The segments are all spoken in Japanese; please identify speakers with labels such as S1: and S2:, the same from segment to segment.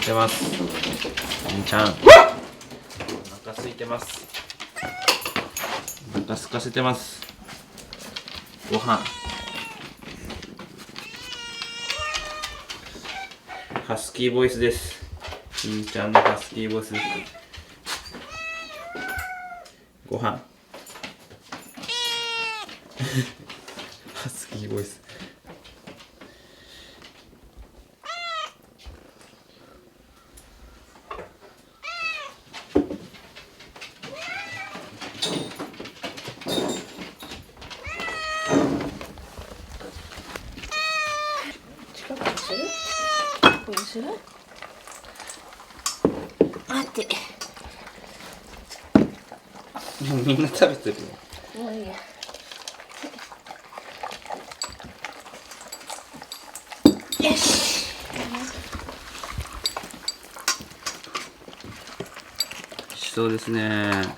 S1: せてます。りんちゃん、お腹空いてます。お腹空かせてます。ご飯。ハスキーボイスです。りんちゃんのハスキーボイスです。ご飯。ハスキーボイス。
S2: 近くにする？ここにする？待って。
S1: みんな食べてるよ。
S2: もういいや。よし。
S1: 美味しそうですね。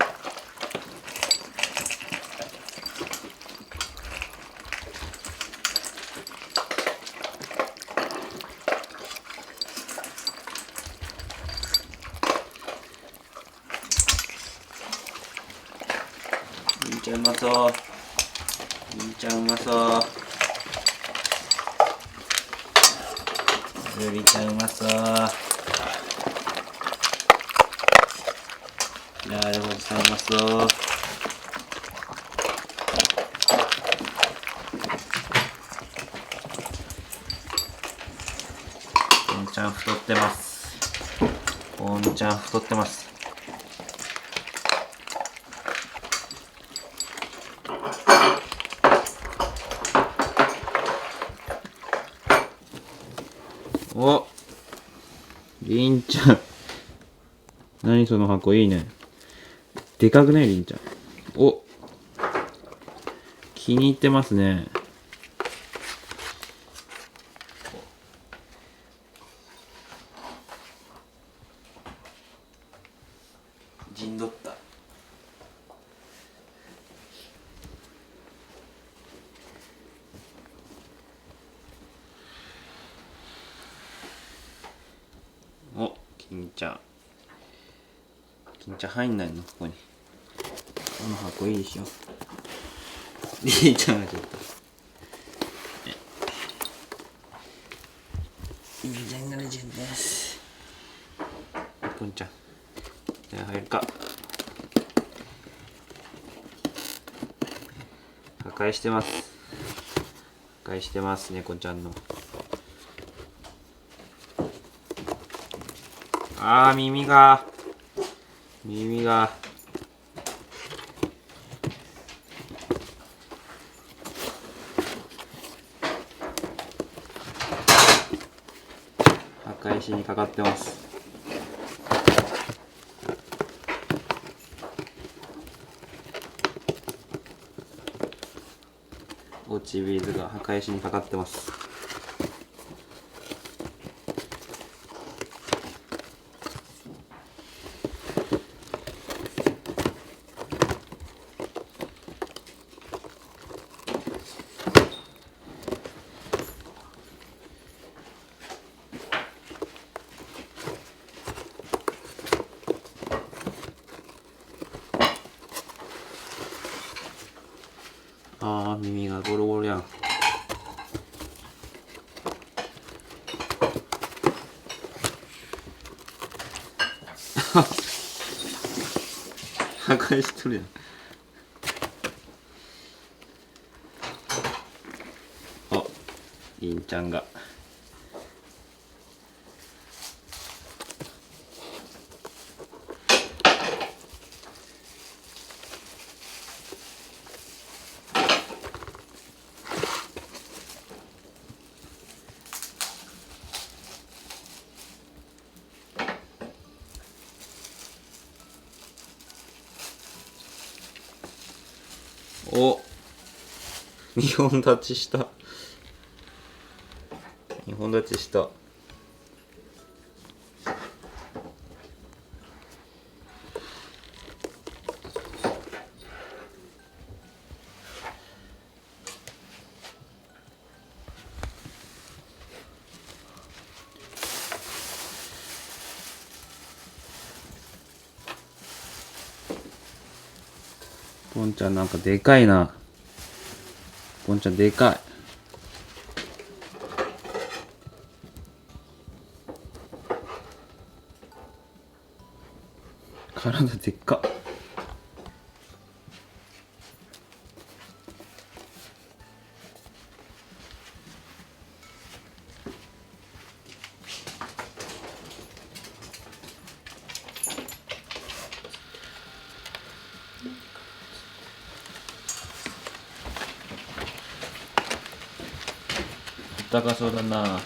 S1: りんちゃんうまそう。りんちゃんうまそう。りんちゃんうまそう。なるほどさんうまそう。りんちゃん太ってます。りんちゃん太ってます。お、りんちゃん。何その箱、いいね。でかくね、りんちゃん。お、気に入ってますね。陣取った。お、金ちゃん。金ちゃん入んないのここに。この箱いいでしょ。りんちゃんがちょっと。りんちゃんがレジェンドです。ぽんちゃん。じゃあ入るか。破壊してます。破壊してます、猫ちゃんの。あー、耳が。破壊しにかかってます。落ちビーズが破壊しにかかってます。あー、耳がゴロゴロやん。破壊しとるやん。あ、りんちゃんが。お、2本立ちした。2本立ちした。ポンちゃんなんかでかいな。ポンちゃんでかい。体でっか。高そうだな。